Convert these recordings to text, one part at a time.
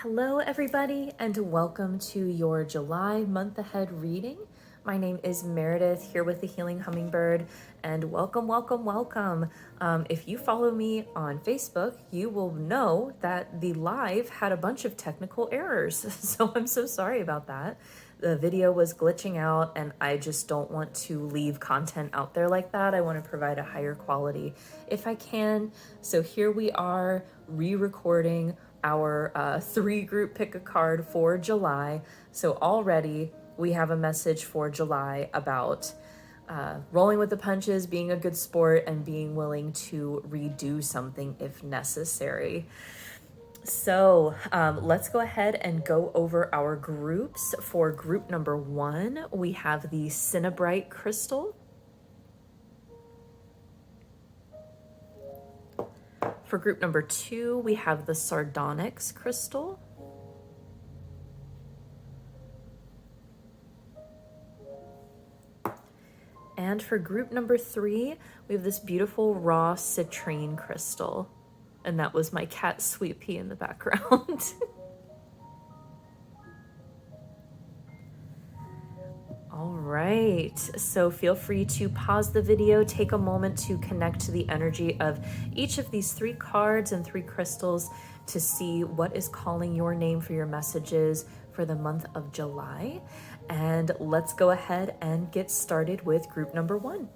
Hello, everybody, and welcome to your July month ahead reading. My name is Meredith here with the Healing Hummingbird, and welcome, welcome, welcome. If you follow me on Facebook, you will know that the live had a bunch of technical errors, so I'm so sorry about that. The video was glitching out, and I just don't want to leave content out there like that. I want to provide a higher quality if I can. So here we are re-recording our 3-group pick a card for July. So already we have a message for July about rolling with the punches, being a good sport, and being willing to redo something if necessary. So let's go ahead and go over our groups. For group number 1, we have the Cinnabrite crystal. For group number 2, we have the Sardonyx crystal. And for group number 3, we have this beautiful raw citrine crystal. And that was my cat Sweet Pea in the background. All right, so feel free to pause the video, take a moment to connect to the energy of each of these 3 cards and 3 crystals to see what is calling your name for your messages for the month of July. And let's go ahead and get started with group number 1.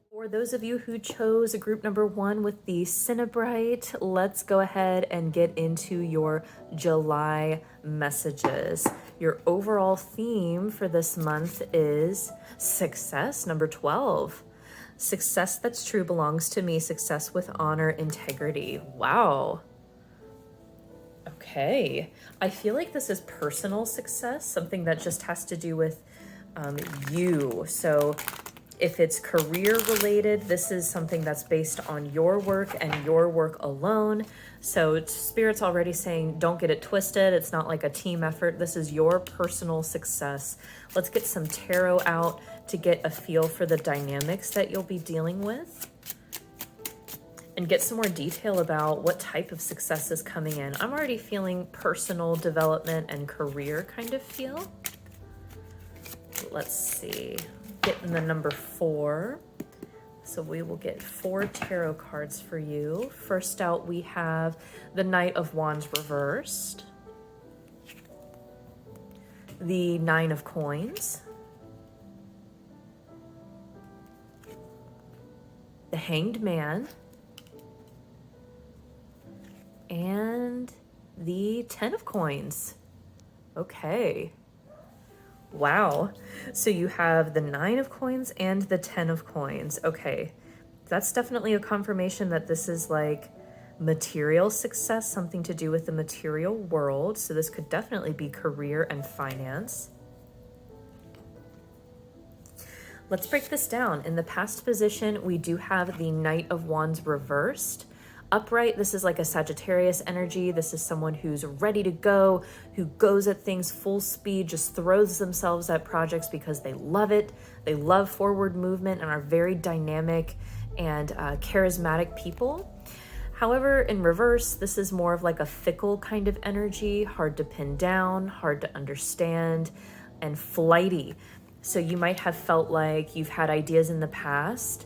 For those of you who chose group number 1 with the Cinnabrite, let's go ahead and get into your July messages. Your overall theme for this month is success, number 12. Success that's true belongs to me, success with honor, integrity. Wow. Okay. I feel like this is personal success, something that just has to do with you. So if it's career related, this is something that's based on your work and your work alone. So Spirit's already saying, don't get it twisted. It's not like a team effort. This is your personal success. Let's get some tarot out to get a feel for the dynamics that you'll be dealing with and get some more detail about what type of success is coming in. I'm already feeling personal development and career kind of feel. Let's see. Getting the number 4. So we will get 4 tarot cards for you. First out, we have the Knight of Wands reversed, the 9 of Coins, the Hanged Man, and the 10 of Coins. Okay. Wow. So you have the 9 of Coins and the 10 of Coins. Okay. That's definitely a confirmation that this is like material success, something to do with the material world. So this could definitely be career and finance. Let's break this down. In the past position, we do have the Knight of Wands reversed. Upright, this is like a Sagittarius energy. This is someone who's ready to go, who goes at things full speed, just throws themselves at projects because they love it. They love forward movement and are very dynamic and charismatic people. However, in reverse, this is more of like a fickle kind of energy, hard to pin down, hard to understand, and flighty. So you might have felt like you've had ideas in the past.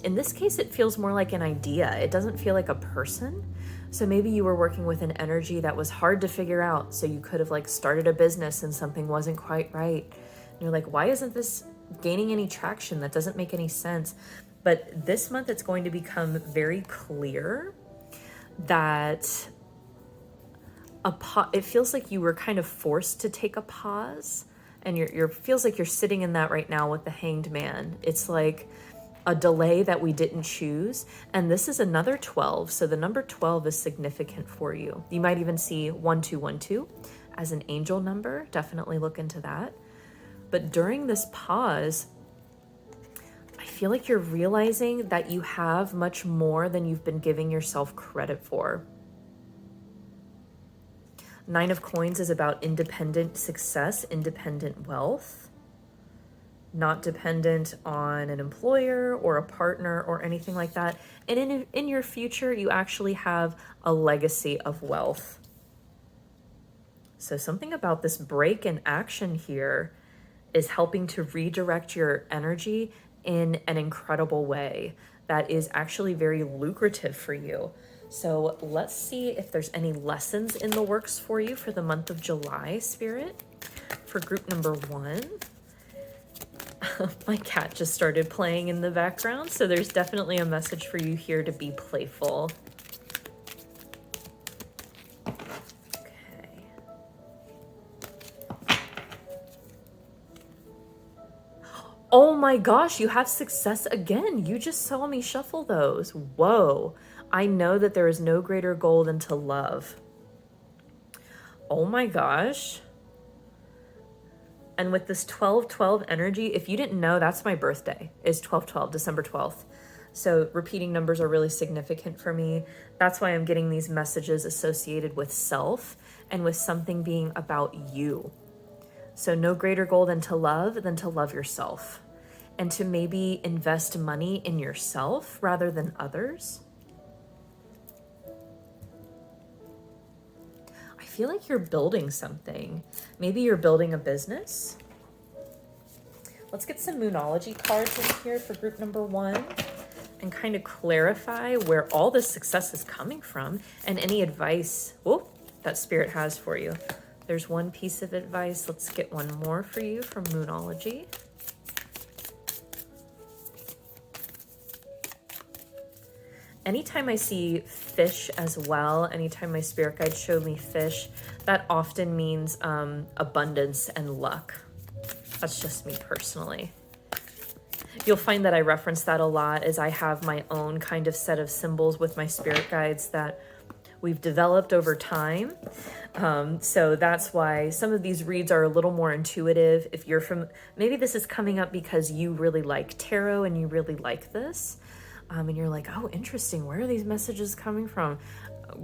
In this case, it feels more like an idea. It doesn't feel like a person. So maybe you were working with an energy that was hard to figure out. So you could have like started a business and something wasn't quite right. And you're like, why isn't this gaining any traction? That doesn't make any sense. But this month, it's going to become very clear that it feels like you were kind of forced to take a pause. And you're feels like you're sitting in that right now with the Hanged Man. It's like a delay that we didn't choose. And this is another 12. So the number 12 is significant for you. You might even see 1212 as an angel number. Definitely look into that. But during this pause, I feel like you're realizing that you have much more than you've been giving yourself credit for. 9 of Coins is about independent success, independent wealth. Not dependent on an employer or a partner or anything like that. And in your future, you actually have a legacy of wealth. So something about this break in action here is helping to redirect your energy in an incredible way that is actually very lucrative for you. So let's see if there's any lessons in the works for you for the month of July, Spirit. For group number 1, my cat just started playing in the background, so there's definitely a message for you here to be playful. Okay. Oh my gosh, you have success again. You just saw me shuffle those. Whoa. I know that there is no greater goal than to love. Oh my gosh. And with this 12-12 energy, if you didn't know, that's my birthday, is 12-12, December 12th. So repeating numbers are really significant for me. That's why I'm getting these messages associated with self and with something being about you. So no greater goal than to love yourself, and to maybe invest money in yourself rather than others. I feel like you're building something. Maybe you're building a business. Let's get some Moonology cards in here for group number 1 and kind of clarify where all this success is coming from and any advice that Spirit has for you. There's one piece of advice. Let's get one more for you from Moonology. Anytime I see fish as well, anytime my spirit guides show me fish, that often means abundance and luck. That's just me personally. You'll find that I reference that a lot as I have my own kind of set of symbols with my spirit guides that we've developed over time. So that's why some of these reads are a little more intuitive. If you're maybe this is coming up because you really like tarot and you really like this. And you're like, oh, interesting. Where are these messages coming from?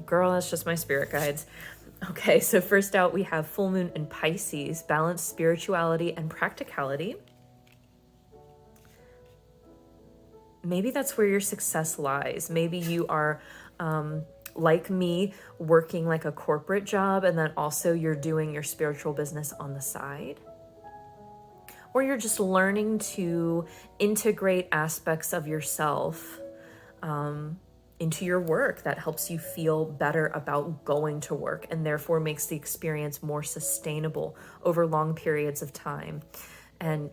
Girl, that's just my spirit guides. Okay, so first out, we have full moon in Pisces, balanced spirituality and practicality. Maybe that's where your success lies. Maybe you are, like me, working like a corporate job, and then also you're doing your spiritual business on the side. Or you're just learning to integrate aspects of yourself into your work that helps you feel better about going to work and therefore makes the experience more sustainable over long periods of time. And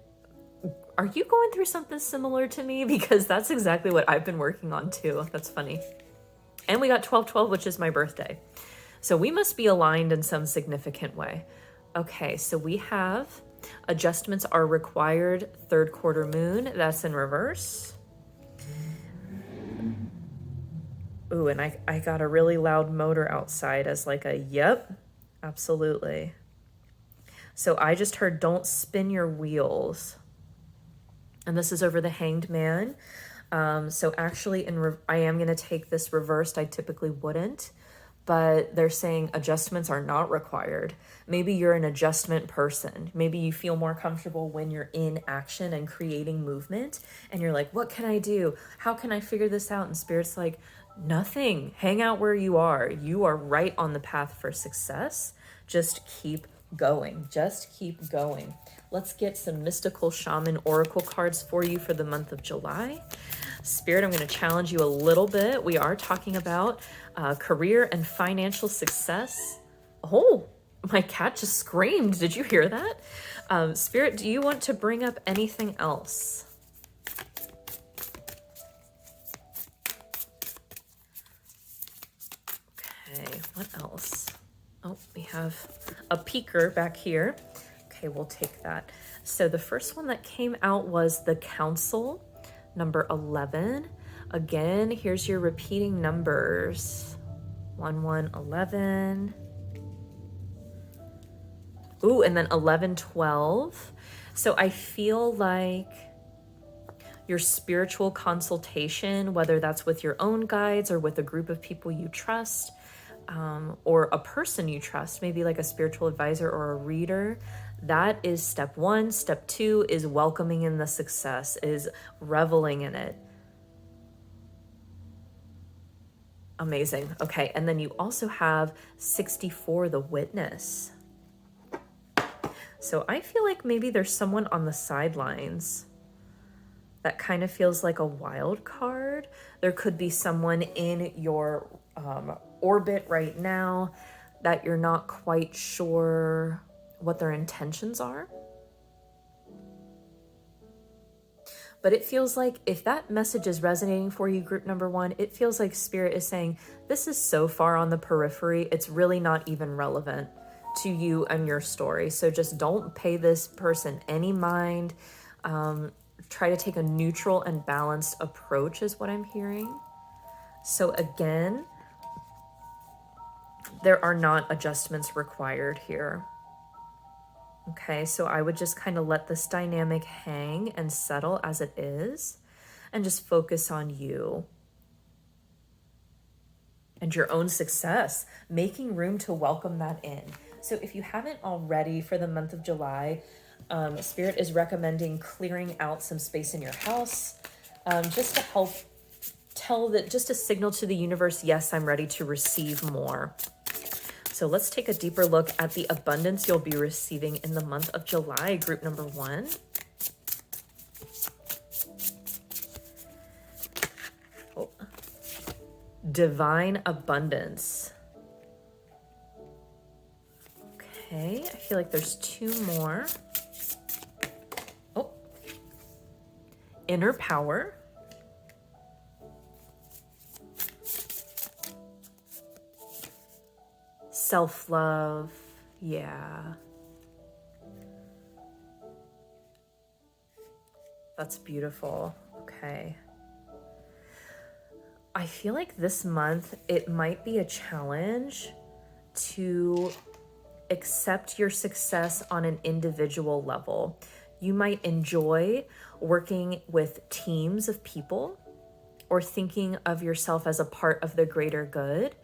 are you going through something similar to me? Because that's exactly what I've been working on too. That's funny. And we got 12-12, which is my birthday. So we must be aligned in some significant way. Okay, so we have adjustments are required, third quarter moon. That's in reverse. Ooh, and I got a really loud motor outside as like a yep, absolutely. So I just heard don't spin your wheels. And this is over the Hanged Man. So actually I am going to take this reversed. I typically wouldn't. But they're saying adjustments are not required. Maybe you're an adjustment person. Maybe you feel more comfortable when you're in action and creating movement. And you're like, what can I do? How can I figure this out? And Spirit's like, nothing. Hang out where you are. You are right on the path for success. Just keep going. Just keep going. Let's get some mystical shaman oracle cards for you for the month of July. Spirit, I'm going to challenge you a little bit. We are talking about career and financial success. Oh, my cat just screamed. Did you hear that? Spirit, do you want to bring up anything else? Okay, what else? Oh, we have a peeker back here. Okay, we'll take that. So the first one that came out was the Council, number 11. Again, here's your repeating numbers. 1, 1, 11. Ooh, and then 11, 12. So I feel like your spiritual consultation, whether that's with your own guides or with a group of people you trust, or a person you trust, maybe like a spiritual advisor or a reader, that is step 1. Step 2 is welcoming in the success, is reveling in it. Amazing. Okay, and then you also have 64, the Witness. So I feel like maybe there's someone on the sidelines that kind of feels like a wild card. There could be someone in your orbit right now that you're not quite sure what their intentions are. But it feels like if that message is resonating for you, group number one, it feels like Spirit is saying, this is so far on the periphery, it's really not even relevant to you and your story. So just don't pay this person any mind. Try to take a neutral and balanced approach is what I'm hearing. So again, there are not adjustments required here. Okay, so I would just kind of let this dynamic hang and settle as it is and just focus on you and your own success, making room to welcome that in. So if you haven't already, for the month of July, Spirit is recommending clearing out some space in your house, just to help just to signal to the universe, yes, I'm ready to receive more. So let's take a deeper look at the abundance you'll be receiving in the month of July, group number one. Oh. Divine abundance. Okay, I feel like there's two more. Oh. Inner power. Self-love, yeah. That's beautiful. Okay. I feel like this month it might be a challenge to accept your success on an individual level. You might enjoy working with teams of people or thinking of yourself as a part of the greater good.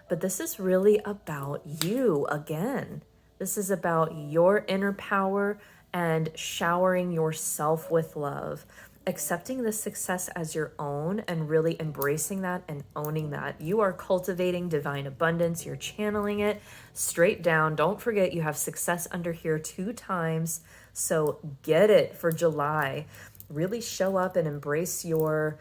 But this is really about you again. This is about your inner power and showering yourself with love, accepting the success as your own and really embracing that and owning that. You are cultivating divine abundance. You're channeling it straight down. Don't forget you have success under here 2 times. So get it for July. Really show up and embrace your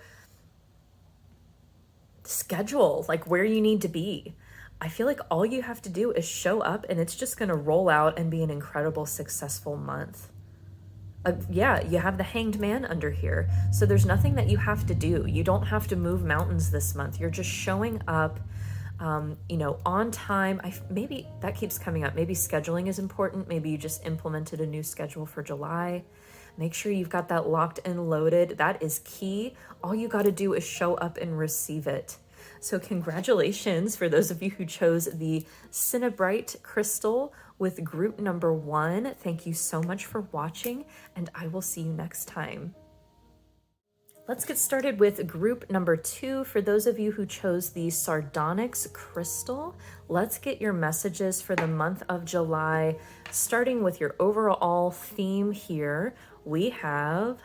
schedule, like where you need to be. I feel like all you have to do is show up and it's just going to roll out and be an incredible, successful month. Yeah, you have the Hanged Man under here. So there's nothing that you have to do. You don't have to move mountains this month. You're just showing up, on time. Maybe that keeps coming up. Maybe scheduling is important. Maybe you just implemented a new schedule for July. Make sure you've got that locked and loaded. That is key. All you got to do is show up and receive it. So congratulations for those of you who chose the Cinnabrite crystal with group number 1. Thank you so much for watching, and I will see you next time. Let's get started with group number 2. For those of you who chose the Sardonyx crystal, let's get your messages for the month of July, starting with your overall theme here. We have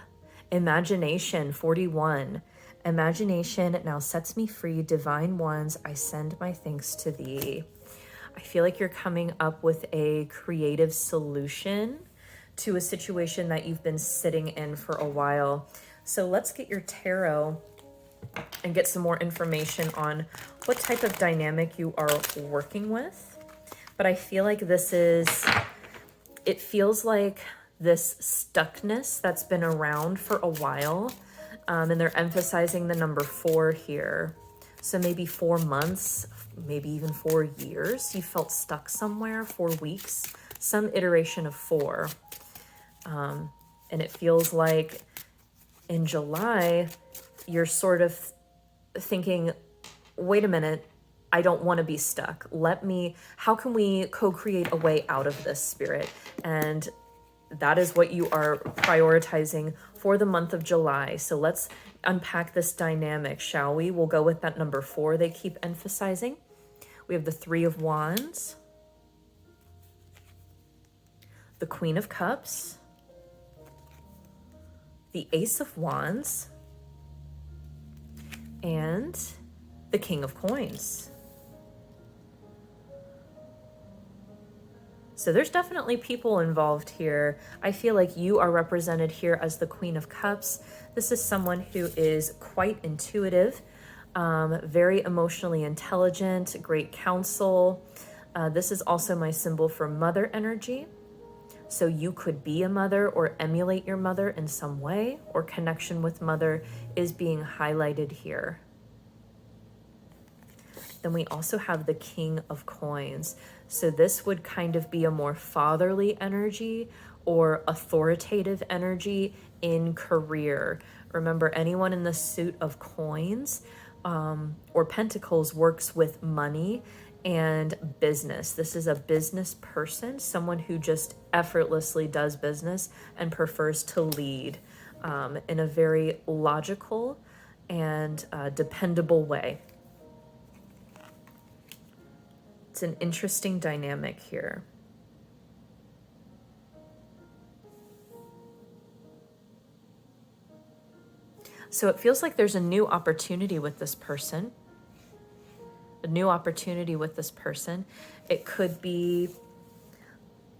Imagination 41. Imagination now sets me free. Divine ones, I send my thanks to thee. I feel like you're coming up with a creative solution to a situation that you've been sitting in for a while. So let's get your tarot and get some more information on what type of dynamic you are working with. But I feel like it feels like this stuckness that's been around for a while. And they're emphasizing the number 4 here. So maybe 4 months, maybe even 4 years. You felt stuck somewhere, 4 weeks, some iteration of 4. And it feels like in July, you're sort of thinking, wait a minute, I don't want to be stuck. How can we co-create a way out of this, Spirit? And that is what you are prioritizing for the month of July. So let's unpack this dynamic, shall we? We'll go with that number 4 they keep emphasizing. We have the 3 of Wands, the Queen of Cups, the Ace of Wands, and the King of Coins. So there's definitely people involved here. I feel like you are represented here as the Queen of Cups. This is someone who is quite intuitive, very emotionally intelligent, great counsel. This is also my symbol for mother energy. So you could be a mother or emulate your mother in some way, or connection with mother is being highlighted here. Then we also have the King of Coins. So this would kind of be a more fatherly energy or authoritative energy in career. Remember, anyone in the suit of coins or pentacles works with money and business. This is a business person, someone who just effortlessly does business and prefers to lead in a very logical and dependable way. It's an interesting dynamic here. So it feels like there's a new opportunity with this person. A new opportunity with this person. It could be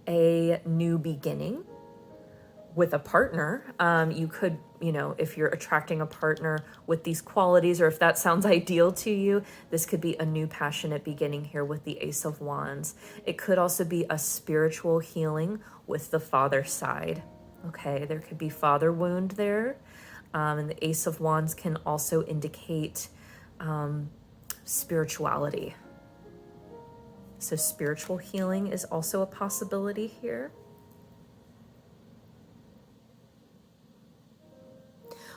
a new beginning with a partner. You could, if you're attracting a partner with these qualities, or if that sounds ideal to you, this could be a new passionate beginning here with the Ace of Wands. It could also be a spiritual healing with the father side. Okay, there could be father wound there. And the Ace of Wands can also indicate spirituality. So spiritual healing is also a possibility here.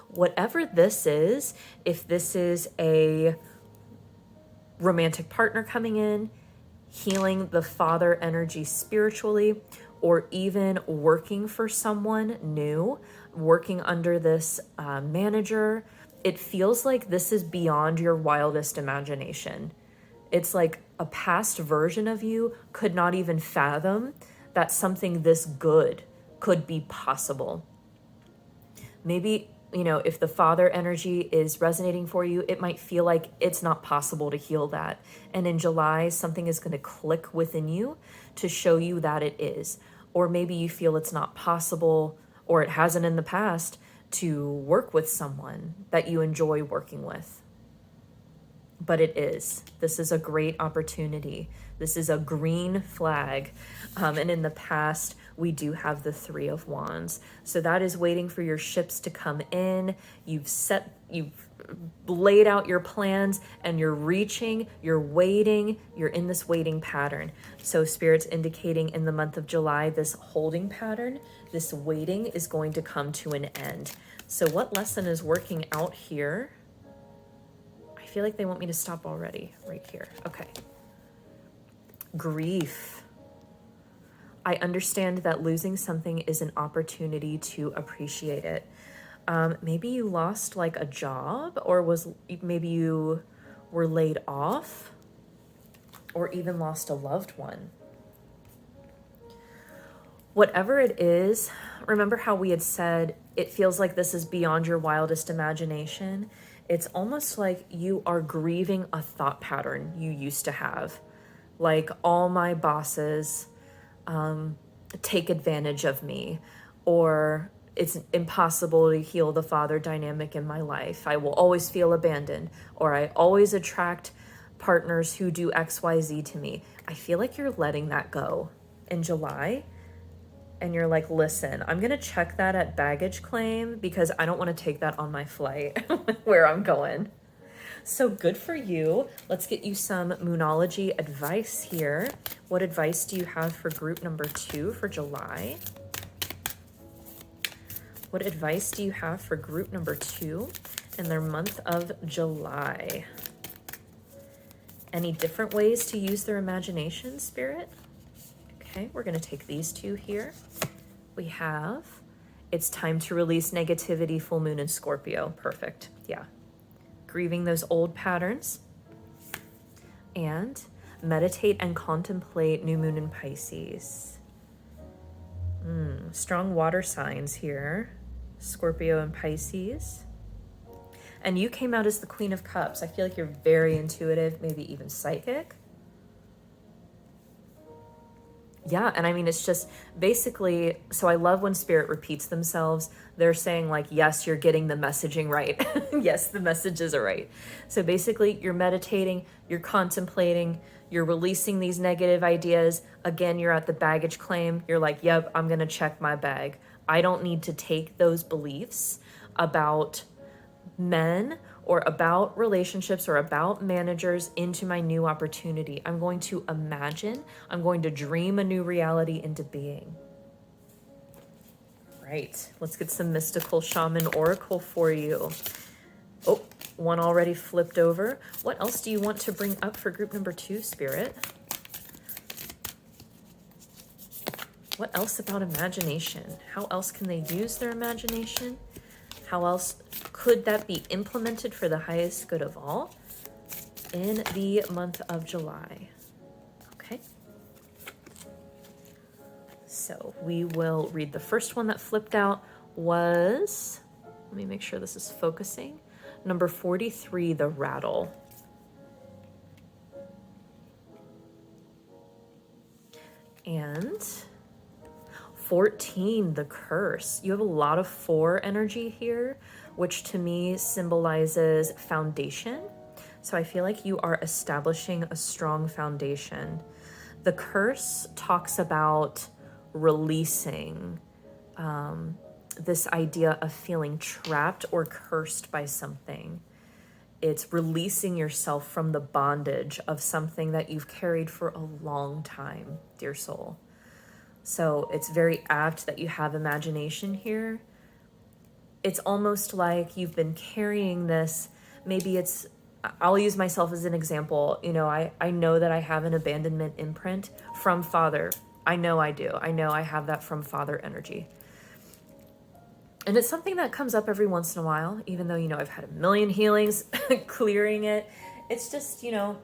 Whatever this is, if this is a romantic partner coming in, healing the father energy spiritually, or even working for someone new, working under this manager, it feels like this is beyond your wildest imagination. It's like a past version of you could not even fathom that something this good could be possible. Maybe, if the father energy is resonating for you, it might feel like it's not possible to heal that. And in July, something is going to click within you to show you that it is. Or maybe you feel it's not possible, or it hasn't in the past, to work with someone that you enjoy working with. But it is. This is a great opportunity. This is a green flag. And in the past, we do have the Three of Wands. So that is waiting for your ships to come in. You've laid out your plans, and you're reaching, you're waiting, you're in this waiting pattern. So Spirit's indicating in the month of July, this holding pattern, this waiting is going to come to an end. So what lesson is working out here? I feel like they want me to stop already right here. Okay. Grief. I understand that losing something is an opportunity to appreciate it. Maybe you lost like a job, or maybe you were laid off, or even lost a loved one. Whatever it is, remember how we had said it feels like this is beyond your wildest imagination. It's almost like you are grieving a thought pattern you used to have. Like, all my bosses take advantage of me, or it's impossible to heal the father dynamic in my life. I will always feel abandoned, or I always attract partners who do XYZ to me. I feel like you're letting that go in July. And you're like, listen, I'm going to check that at baggage claim because I don't want to take that on my flight where I'm going. So good for you. Let's get you some Moonology advice here. What advice do you have for group number 2 for July? What advice do you have for group number 2 in their month of July? Any different ways to use their imagination, Spirit? Okay, we're going to take these two here. We have, it's time to release negativity, full moon in Scorpio. Perfect. Yeah. Grieving those old patterns. And meditate and contemplate new moon in Pisces. Strong water signs here. Scorpio and Pisces. And you came out as the Queen of Cups. I feel like you're very intuitive, maybe even psychic. Yeah, and I mean, it's just basically, so I love when spirit repeats themselves. They're saying, like, yes, you're getting the messaging right. Yes, the messages are right. So basically, you're meditating, you're contemplating, you're releasing these negative ideas. Again, you're at the baggage claim. You're like, yep, I'm going to check my bag. I don't need to take those beliefs about men or about relationships or about managers into my new opportunity. I'm going to imagine, I'm going to dream a new reality into being. Right, let's get some mystical shaman oracle for you. Oh, one already flipped over. What else do you want to bring up for group number 2, Spirit? What else about imagination? How else can they use their imagination? How else could that be implemented for the highest good of all in the month of July? Okay. So we will read the first one that flipped out was, let me make sure this is focusing, number 43, the rattle. And 14, the curse. You have a lot of 4 energy here, which to me symbolizes foundation. So I feel like you are establishing a strong foundation. The curse talks about releasing this idea of feeling trapped or cursed by something. It's releasing yourself from the bondage of something that you've carried for a long time, dear soul. So it's very apt that you have imagination here. It's almost like you've been carrying this. Maybe it's, I'll use myself as an example. You know, I know that I have an abandonment imprint from father. I know I do. I know I have that from father energy. And it's something that comes up every once in a while, even though, you know, I've had a million healings clearing it. It's just, you know,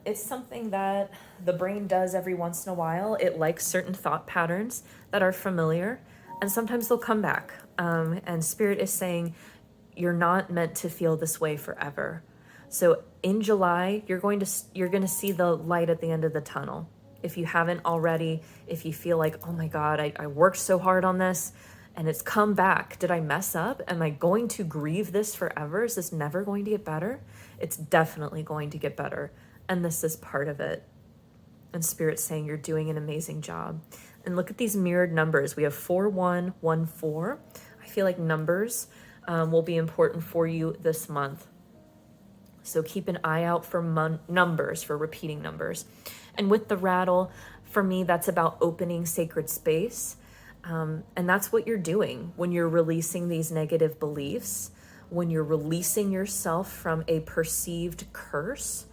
it's something that the brain does every once in a while. It likes certain thought patterns that are familiar, and sometimes they'll come back. And Spirit is saying, you're not meant to feel this way forever. So in July, you're going to see the light at the end of the tunnel. If you haven't already, if you feel like, oh my God, I worked so hard on this and it's come back. Did I mess up? Am I going to grieve this forever? Is this never going to get better? It's definitely going to get better. And this is part of it. And Spirit's saying you're doing an amazing job. And look at these mirrored numbers. We have 4114. I feel like numbers will be important for you this month. So keep an eye out for numbers, for repeating numbers. And with the rattle, for me, that's about opening sacred space. And that's what you're doing when you're releasing these negative beliefs, when you're releasing yourself from a perceived curse,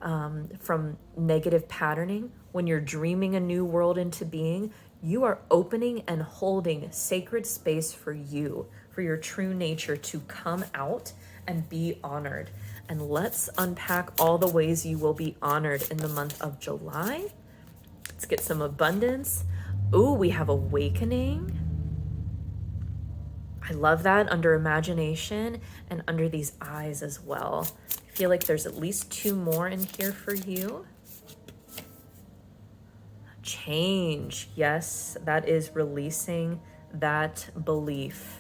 from negative patterning, when you're dreaming a new world into being, you are opening and holding sacred space for you, for your true nature to come out and be honored. And let's unpack all the ways you will be honored in the month of July. Let's get some abundance. Ooh, we have awakening. I love that under imagination and under these eyes as well. I feel like there's at least 2 more in here for you. Change. Yes, that is releasing that belief,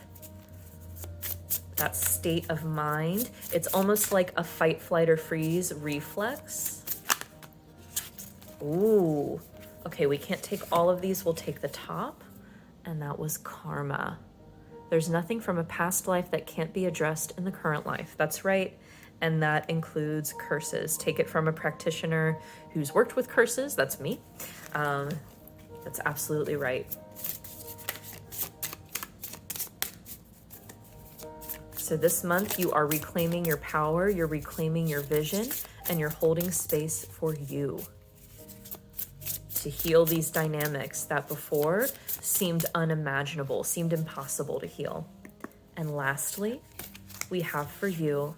that state of mind. It's almost like a fight, flight, or freeze reflex. Ooh. Okay, we can't take all of these. We'll take the top. And that was karma. There's nothing from a past life that can't be addressed in the current life. That's right. And that includes curses. Take it from a practitioner who's worked with curses. That's me. That's absolutely right. So this month you are reclaiming your power, you're reclaiming your vision, and you're holding space for you to heal these dynamics that before seemed unimaginable, seemed impossible to heal. And lastly, we have for you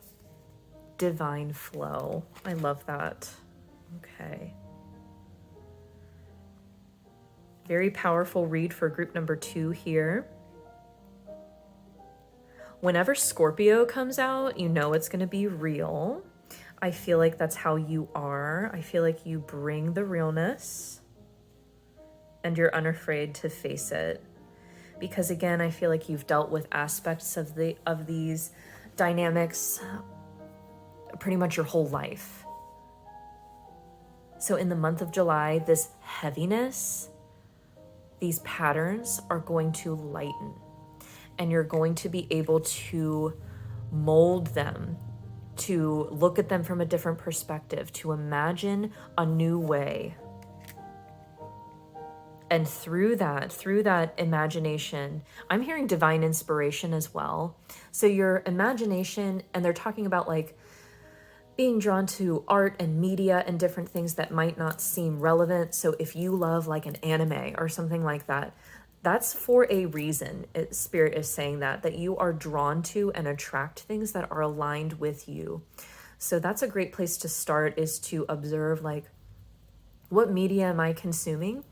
divine flow. I love that. Okay. Very powerful read for group number 2 here. Whenever Scorpio comes out, you know it's going to be real. I feel like that's how you are. I feel like you bring the realness. and you're unafraid to face it. Because again, I feel like you've dealt with aspects of these dynamics pretty much your whole life. So in the month of July, this heaviness, these patterns are going to lighten, and you're going to be able to mold them, to look at them from a different perspective, to imagine a new way. And through that imagination, I'm hearing divine inspiration as well. So your imagination, and they're talking about like being drawn to art and media and different things that might not seem relevant. So if you love like an anime or something like that, that's for a reason. Spirit is saying that you are drawn to and attract things that are aligned with you. So that's a great place to start, is to observe like, what media am I consuming?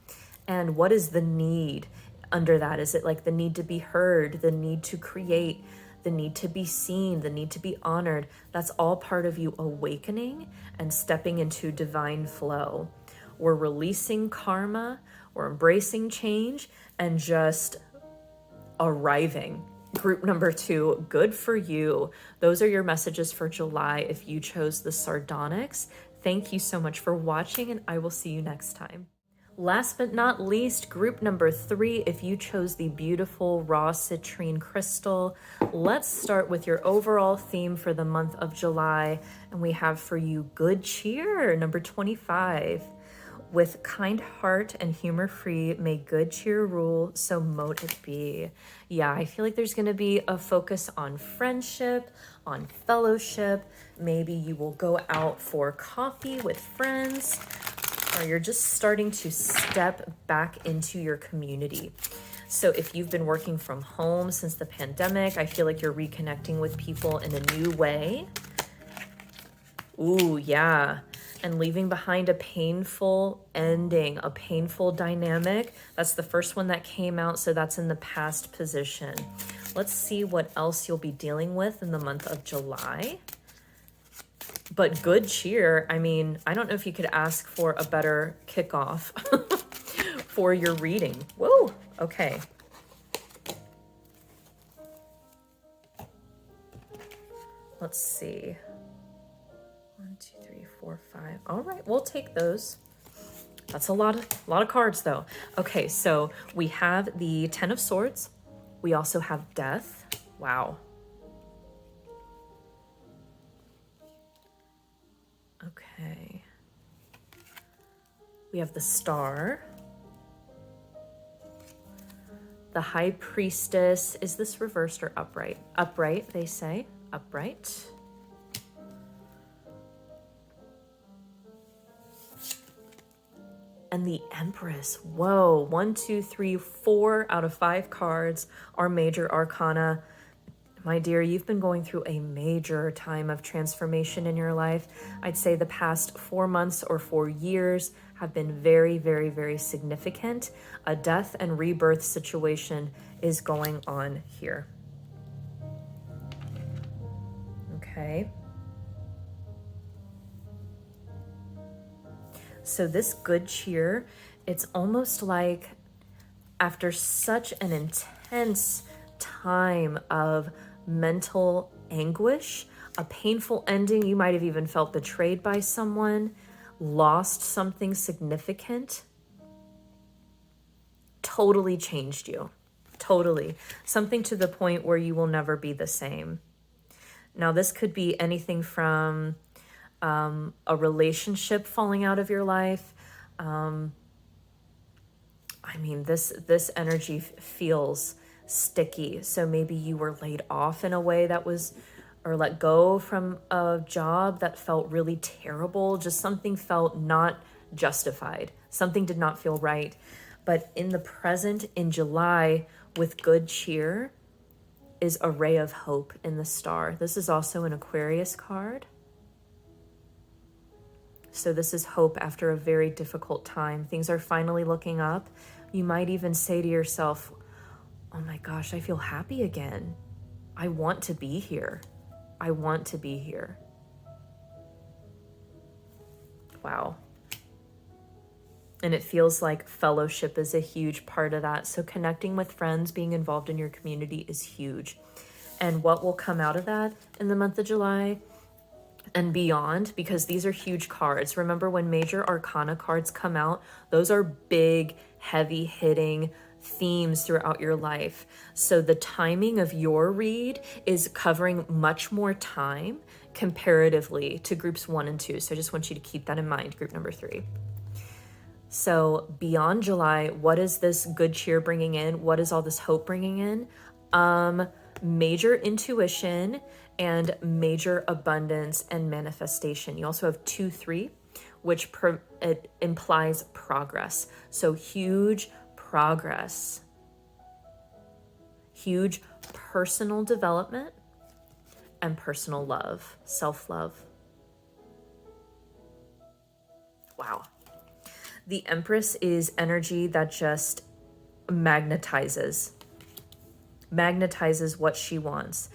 And what is the need under that? Is it like the need to be heard, the need to create, the need to be seen, the need to be honored? That's all part of you awakening and stepping into divine flow. We're releasing karma, we're embracing change, and just arriving. Group number 2, good for you. Those are your messages for July if you chose the Sardonyx. Thank you so much for watching, and I will see you next time. Last but not least, group number 3, if you chose the beautiful raw citrine crystal. Let's start with your overall theme for the month of July, and we have for you good cheer, number 25. With kind heart and humor free, may good cheer rule, so mote it be. Yeah, I feel like there's going to be a focus on friendship, on fellowship. Maybe you will go out for coffee with friends, or you're just starting to step back into your community. So if you've been working from home since the pandemic, I feel like you're reconnecting with people in a new way. Ooh, yeah. And leaving behind a painful ending, a painful dynamic. That's the first one that came out, so that's in the past position. Let's see what else you'll be dealing with in the month of July. But good cheer. I mean, I don't know if you could ask for a better kickoff for your reading. Whoa, okay. Let's see. 1, 2, 3, 4, 5. All right, we'll take those. That's a lot of cards though. Okay, so we have the 10 of Swords. We also have Death. Wow. Okay. We have the Star. The High Priestess. Is this reversed or upright? Upright, they say. Upright. And the Empress. Whoa, 1, 2, 3, 4 out of 5 cards are major arcana. My dear, you've been going through a major time of transformation in your life. I'd say the past 4 months or 4 years have been very, very, very significant. A death and rebirth situation is going on here. Okay. So this good cheer, it's almost like after such an intense time of mental anguish, a painful ending, you might have even felt betrayed by someone, lost something significant, totally changed you. Totally. Something to the point where you will never be the same. Now, this could be anything from a relationship falling out of your life. I mean, this energy feels sticky. So maybe you were laid off in a way that was, or let go from a job that felt really terrible. Just something felt not justified. Something did not feel right. But in the present, in July, with good cheer, is a ray of hope in the Star. This is also an Aquarius card. So this is hope after a very difficult time. Things are finally looking up. You might even say to yourself, oh my gosh, I feel happy again. I want to be here. I want to be here. Wow. And it feels like fellowship is a huge part of that. So connecting with friends, being involved in your community is huge. And what will come out of that in the month of July and beyond, because these are huge cards. Remember, when major arcana cards come out, those are big, heavy hitting themes throughout your life. So the timing of your read is covering much more time comparatively to groups 1 and 2. So I just want you to keep that in mind, group number 3. So beyond July, what is this good cheer bringing in? What is all this hope bringing in? Major intuition and major abundance and manifestation. You also have 2-3, which it implies progress. So huge progress, huge personal development and personal love, self-love. Wow. The Empress is energy that just magnetizes what she wants.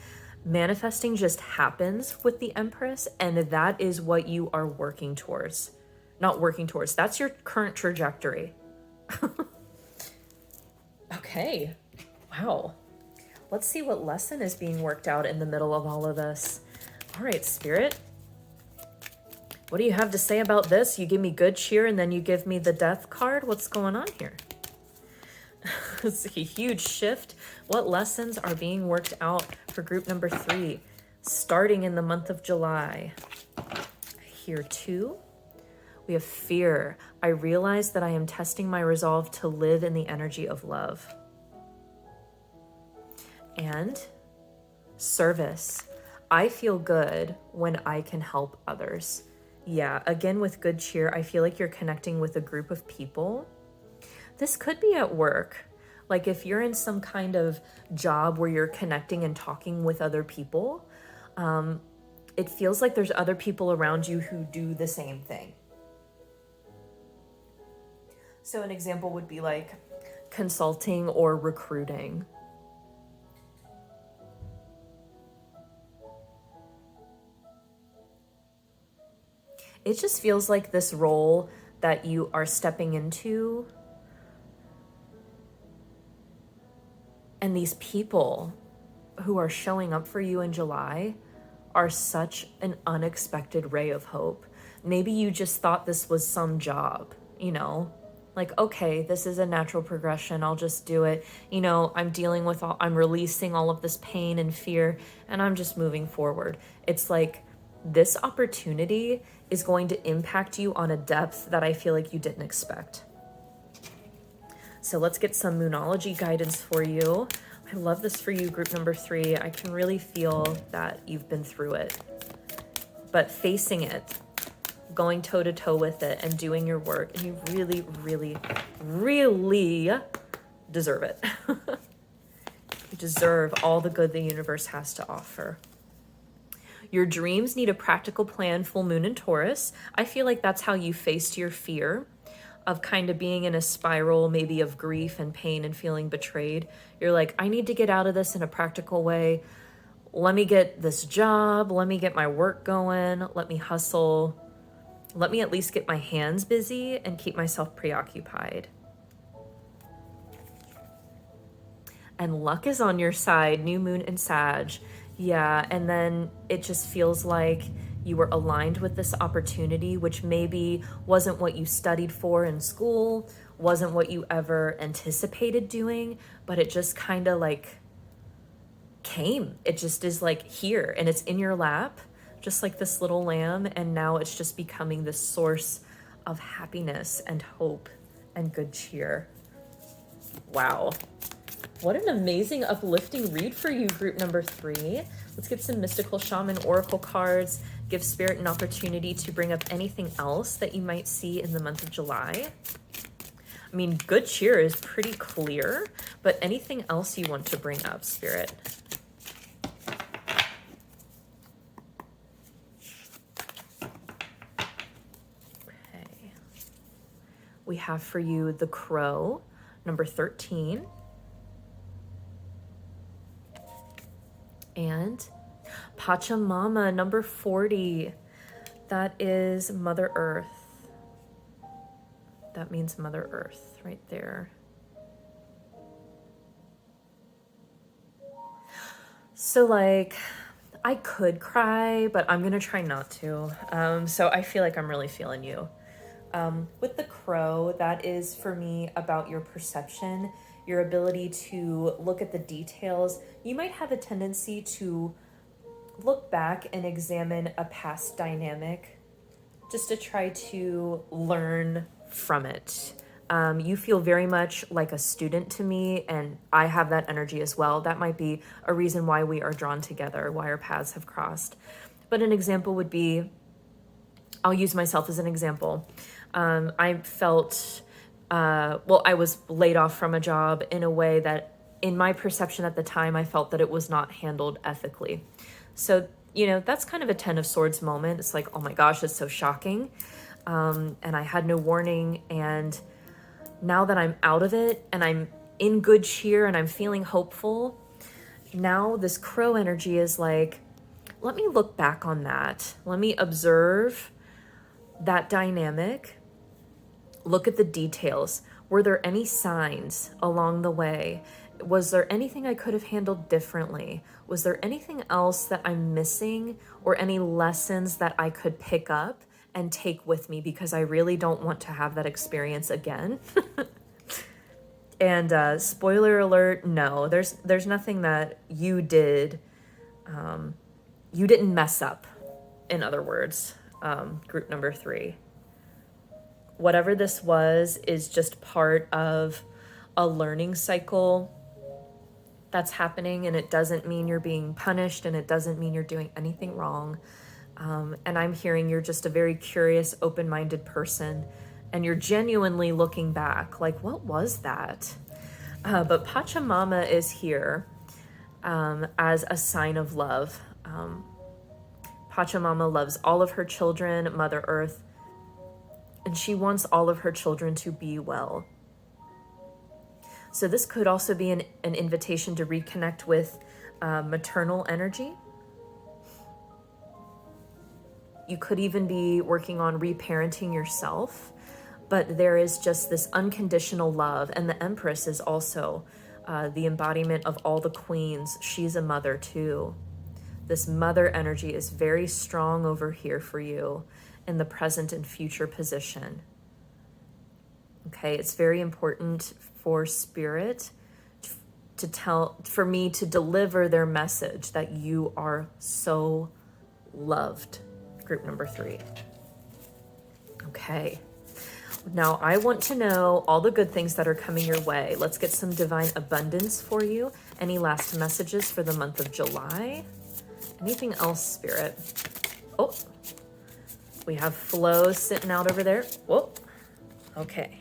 Manifesting just happens with the Empress, and that is what you are working towards. Not working towards, that's your current trajectory. Okay, wow. Let's see what lesson is being worked out in the middle of all of this. All right, Spirit. What do you have to say about this? You give me good cheer and then you give me the death card. What's going on here? It's a huge shift. What lessons are being worked out for group number 3, starting in the month of July? Here 2, we have fear. I realize that I am testing my resolve to live in the energy of love. And service. I feel good when I can help others. Yeah, again, with good cheer, I feel like you're connecting with a group of people. This could be at work. Like if you're in some kind of job where you're connecting and talking with other people, it feels like there's other people around you who do the same thing. So an example would be like consulting or recruiting. It just feels like this role that you are stepping into, and these people who are showing up for you in July are such an unexpected ray of hope. Maybe you just thought this was some job, you know, like, okay, this is a natural progression. I'll just do it. You know, I'm releasing all of this pain and fear, and I'm just moving forward. It's like this opportunity is going to impact you on a depth that I feel like you didn't expect. So let's get some Moonology guidance for you. I love this for you, group number 3. I can really feel that you've been through it, but facing it, going toe to toe with it and doing your work, and you really, really, really deserve it. You deserve all the good the universe has to offer. Your dreams need a practical plan, full moon in Taurus. I feel like that's how you faced your fear of kind of being in a spiral, maybe of grief and pain and feeling betrayed. You're like, I need to get out of this in a practical way. Let me get this job. Let me get my work going. Let me hustle. Let me at least get my hands busy and keep myself preoccupied. And luck is on your side, new moon in Sag. Yeah, and then it just feels like you were aligned with this opportunity, which maybe wasn't what you studied for in school, wasn't what you ever anticipated doing, but it just kind of like came. It just is like here, and it's in your lap, just like this little lamb, and now it's just becoming this source of happiness and hope and good cheer. Wow. What an amazing, uplifting read for you, group number 3. Let's get some mystical shaman oracle cards. Give Spirit an opportunity to bring up anything else that you might see in the month of July. I mean, good cheer is pretty clear, but anything else you want to bring up, Spirit? Okay. We have for you the Crow, number 13. And Pachamama, number 40. That is Mother Earth. That means Mother Earth right there. So like, I could cry, but I'm gonna try not to. So I feel like I'm really feeling you. With the crow, that is for me about your perception, your ability to look at the details. You might have a tendency to look back and examine a past dynamic just to try to learn from it. You feel very much like a student to me, and I have that energy as well. That might be a reason why we are drawn together, why our paths have crossed. But an example would be, I'll use myself as an example. I felt, I was laid off from a job in a way that, in my perception at the time, I felt that it was not handled ethically. So, that's kind of a 10 of Swords moment. It's like, oh my gosh, it's so shocking. And I had no warning. And now that I'm out of it and I'm in good cheer and I'm feeling hopeful, now this crow energy is like, let me look back on that. Let me observe that dynamic. Look at the details. Were there any signs along the way? Was there anything I could have handled differently? Was there anything else that I'm missing, or any lessons that I could pick up and take with me, because I really don't want to have that experience again? And spoiler alert, no, there's nothing that you did. You didn't mess up, in other words, group number 3. Whatever this was is just part of a learning cycle that's happening, and it doesn't mean you're being punished, and it doesn't mean you're doing anything wrong. And I'm hearing you're just a very curious, open-minded person, and you're genuinely looking back, like, what was that? But Pachamama is here as a sign of love. Pachamama loves all of her children, Mother Earth, and she wants all of her children to be well. So this could also be an invitation to reconnect with maternal energy. You could even be working on reparenting yourself, but there is just this unconditional love. And the Empress is also the embodiment of all the queens. She's a mother too. This mother energy is very strong over here for you in the present and future position. Okay, it's very important for Spirit for me to deliver their message that you are so loved. Group number 3. Okay. Now I want to know all the good things that are coming your way. Let's get some divine abundance for you. Any last messages for the month of July? Anything else, Spirit? Oh, we have Flo sitting out over there. Whoa. Okay.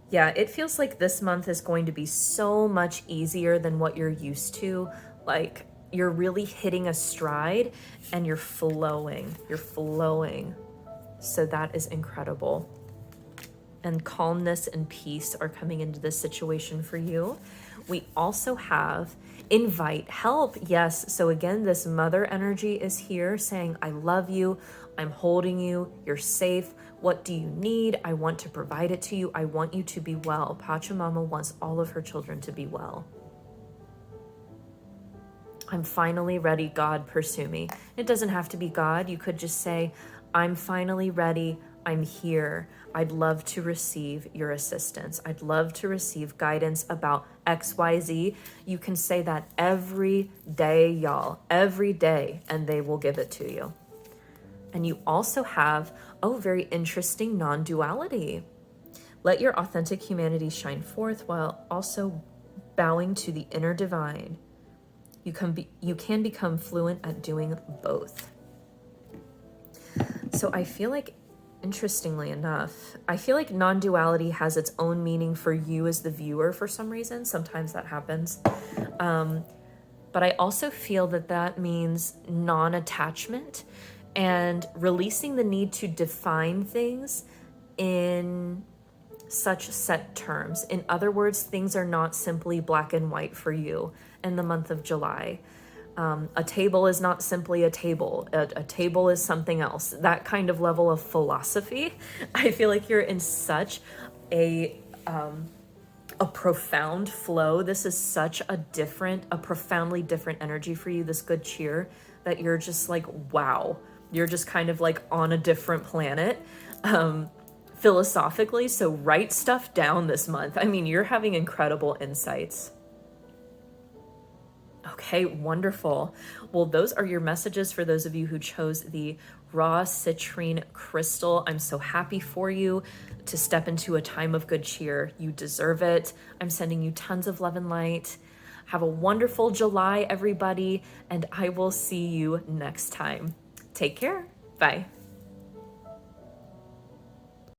Yeah, it feels like this month is going to be so much easier than what you're used to. Like, you're really hitting a stride and you're flowing. You're flowing. So that is incredible. And calmness and peace are coming into this situation for you. We also have invite help. Yes. So again, this mother energy is here saying, I love you. I'm holding you. You're safe. What do you need? I want to provide it to you. I want you to be well. Pachamama wants all of her children to be well. I'm finally ready. God, pursue me. It doesn't have to be God. You could just say, I'm finally ready. I'm here. I'd love to receive your assistance. I'd love to receive guidance about XYZ. You can say that every day, y'all, every day, and they will give it to you. And you also have, very interesting non-duality. Let your authentic humanity shine forth while also bowing to the inner divine. You can become fluent at doing both. So I feel like, interestingly enough, I feel like non-duality has its own meaning for you as the viewer for some reason. Sometimes that happens. But I also feel that that means non-attachment and releasing the need to define things in such set terms. In other words, things are not simply black and white for you in the month of July. A table is not simply a table. A table is something else. That kind of level of philosophy. I feel like you're in such a profound flow. This is such a profoundly different energy for you, this good cheer, that you're just like, wow, you're just kind of like on a different planet, philosophically. So write stuff down this month. I mean, you're having incredible insights. Okay, wonderful. Well, those are your messages for those of you who chose the raw citrine crystal. I'm so happy for you to step into a time of good cheer. You deserve it. I'm sending you tons of love and light. Have a wonderful July, everybody, and I will see you next time. Take care. Bye.